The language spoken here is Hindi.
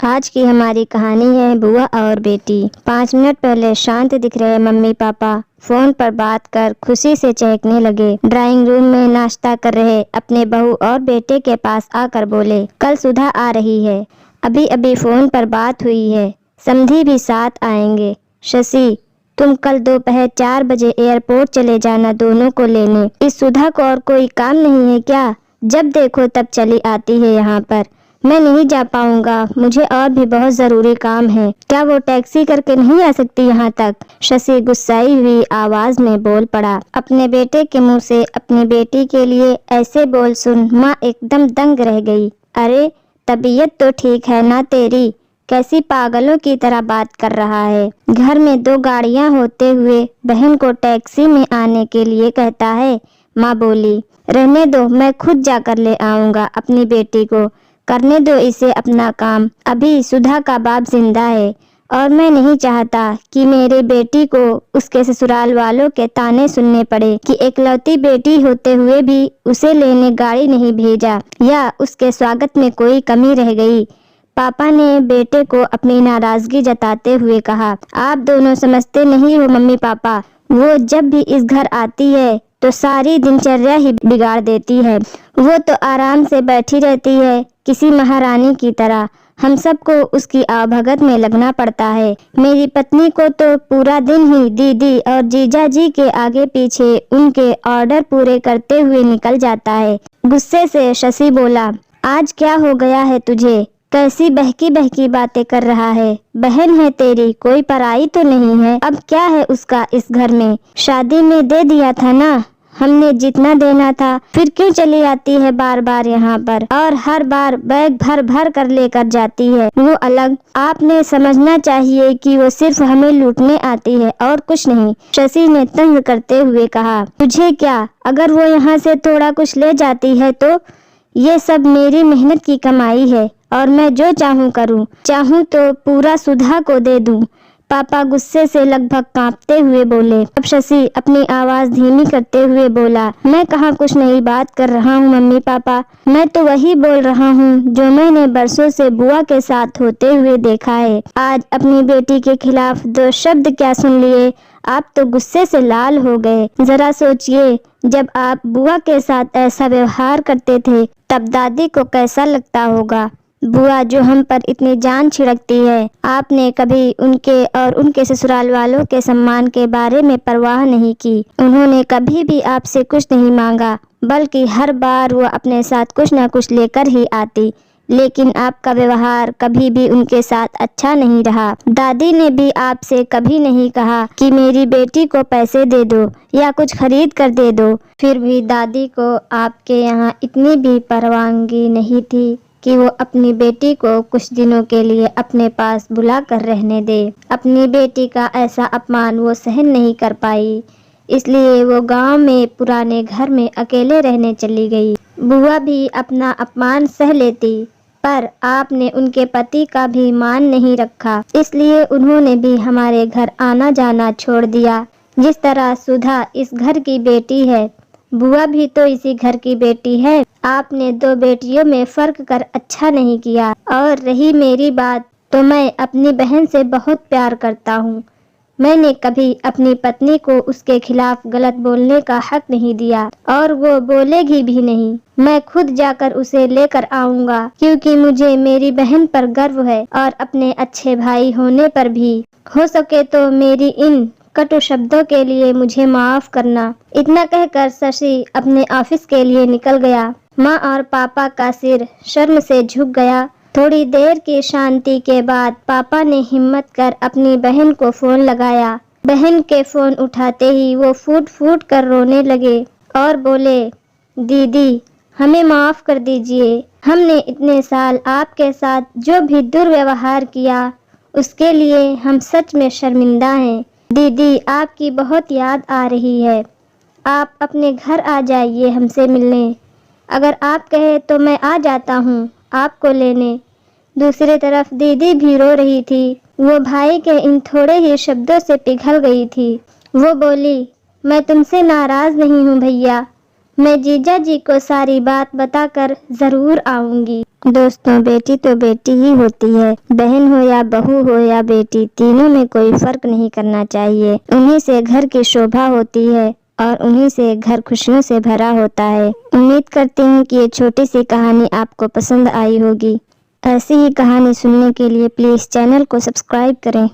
आज की हमारी कहानी है बुआ और बेटी। 5 मिनट पहले शांत दिख रहे मम्मी पापा फोन पर बात कर खुशी से चहकने लगे। ड्राइंग रूम में नाश्ता कर रहे अपने बहू और बेटे के पास आकर बोले, कल सुधा आ रही है, अभी अभी फोन पर बात हुई है, समधी भी साथ आएंगे। शशि, तुम कल दोपहर 4 बजे एयरपोर्ट चले जाना दोनों को लेने। इस सुधा को और कोई काम नहीं है क्या? जब देखो तब चली आती है यहाँ पर। मैं नहीं जा पाऊंगा, मुझे और भी बहुत जरूरी काम है। क्या वो टैक्सी करके नहीं आ सकती यहाँ तक? शशि गुस्साई हुई आवाज में बोल पड़ा। अपने बेटे के मुंह से अपनी बेटी के लिए ऐसे बोल सुन माँ एकदम दंग रह गई। अरे तबीयत तो ठीक है ना तेरी? कैसी पागलों की तरह बात कर रहा है। घर में 2 गाड़ियाँ होते हुए बहन को टैक्सी में आने के लिए कहता है। माँ बोली, रहने दो, मैं खुद जाकर ले आऊंगा अपनी बेटी को। करने दो इसे अपना काम। अभी सुधा का बाप जिंदा है और मैं नहीं चाहता कि मेरे बेटी को उसके ससुराल वालों के ताने सुनने पड़े कि एकलौती बेटी होते हुए भी उसे लेने गाड़ी नहीं भेजा या उसके स्वागत में कोई कमी रह गई। पापा ने बेटे को अपनी नाराजगी जताते हुए कहा, आप दोनों समझते नहीं हो मम्मी पापा, वो जब भी इस घर आती है तो सारी दिनचर्या ही बिगाड़ देती है। वो तो आराम से बैठी रहती है किसी महारानी की तरह। हम सबको उसकी आवभगत में लगना पड़ता है। मेरी पत्नी को तो पूरा दिन ही दीदी और जीजा जी के आगे पीछे उनके ऑर्डर पूरे करते हुए निकल जाता है। गुस्से से शशि बोला, आज क्या हो गया है तुझे? कैसी बहकी बहकी बातें कर रहा है? बहन है तेरी, कोई पराई तो नहीं है। अब क्या है उसका इस घर में? शादी में दे दिया था ना हमने जितना देना था, फिर क्यों चली आती है बार बार यहाँ पर और हर बार बैग भर भर कर लेकर जाती है? वो अलग, आपने समझना चाहिए कि वो सिर्फ हमें लूटने आती है और कुछ नहीं। शशि ने तंग करते हुए कहा, तुझे क्या, अगर वो यहाँ से थोड़ा कुछ ले जाती है तो? ये सब मेरी मेहनत की कमाई है और मैं जो चाहूँ करूँ। चाहूँ तो पूरा सुधा को दे दूँ। पापा गुस्से से लगभग कांपते हुए बोले। अब शशि अपनी आवाज धीमी करते हुए बोला, मैं कहाँ कुछ नई बात कर रहा हूँ मम्मी पापा, मैं तो वही बोल रहा हूँ जो मैंने बरसों से बुआ के साथ होते हुए देखा है। आज अपनी बेटी के खिलाफ 2 शब्द क्या सुन लिए, आप तो गुस्से से लाल हो गए। जरा सोचिए, जब आप बुआ के साथ ऐसा व्यवहार करते थे तब दादी को कैसा लगता होगा। बुआ जो हम पर इतनी जान छिड़कती है, आपने कभी उनके और उनके ससुराल वालों के सम्मान के बारे में परवाह नहीं की। उन्होंने कभी भी आपसे कुछ नहीं मांगा, बल्कि हर बार वो अपने साथ कुछ न कुछ लेकर ही आती। लेकिन आपका व्यवहार कभी भी उनके साथ अच्छा नहीं रहा। दादी ने भी आपसे कभी नहीं कहा कि मेरी बेटी को पैसे दे दो या कुछ खरीद कर दे दो। फिर भी दादी को आपके यहाँ इतनी भी परवानगी नहीं थी कि वो अपनी बेटी को कुछ दिनों के लिए अपने पास बुला कर रहने दे। अपनी बेटी का ऐसा अपमान वो सहन नहीं कर पाई, इसलिए वो गांव में पुराने घर में अकेले रहने चली गई। बुआ भी अपना अपमान सह लेती, पर आपने उनके पति का भी मान नहीं रखा, इसलिए उन्होंने भी हमारे घर आना जाना छोड़ दिया। जिस तरह सुधा इस घर की बेटी है, बुआ भी तो इसी घर की बेटी है। आपने 2 बेटियों में फर्क कर अच्छा नहीं किया। और रही मेरी बात, तो मैं अपनी बहन से बहुत प्यार करता हूँ। मैंने कभी अपनी पत्नी को उसके खिलाफ गलत बोलने का हक नहीं दिया और वो बोलेगी भी नहीं। मैं खुद जाकर उसे लेकर आऊंगा, क्योंकि मुझे मेरी बहन पर गर्व है और अपने अच्छे भाई होने पर भी। हो सके तो मेरी इन कटु शब्दों के लिए मुझे माफ करना। इतना कहकर शशि अपने ऑफिस के लिए निकल गया। माँ और पापा का सिर शर्म से झुक गया। थोड़ी देर की शांति के बाद पापा ने हिम्मत कर अपनी बहन को फोन लगाया। बहन के फोन उठाते ही वो फूट फूट कर रोने लगे और बोले, दीदी हमें माफ कर दीजिए। हमने इतने साल आपके साथ जो भी दुर्व्यवहार किया उसके लिए हम सच में शर्मिंदा हैं। दीदी आपकी बहुत याद आ रही है, आप अपने घर आ जाइए हमसे मिलने। अगर आप कहे तो मैं आ जाता हूँ आपको लेने। दूसरी तरफ दीदी भी रो रही थी। वो भाई के इन थोड़े ही शब्दों से पिघल गई थी। वो बोली, मैं तुमसे नाराज नहीं हूँ भैया, मैं जीजा जी को सारी बात बताकर जरूर आऊंगी। दोस्तों, बेटी तो बेटी ही होती है। बहन हो या बहू हो या बेटी, तीनों में कोई फर्क नहीं करना चाहिए। उन्हीं से घर की शोभा होती है और उन्हीं से घर खुशियों से भरा होता है। उम्मीद करती हूँ कि ये छोटी सी कहानी आपको पसंद आई होगी। ऐसी ही कहानी सुनने के लिए प्लीज़ चैनल को सब्सक्राइब करें।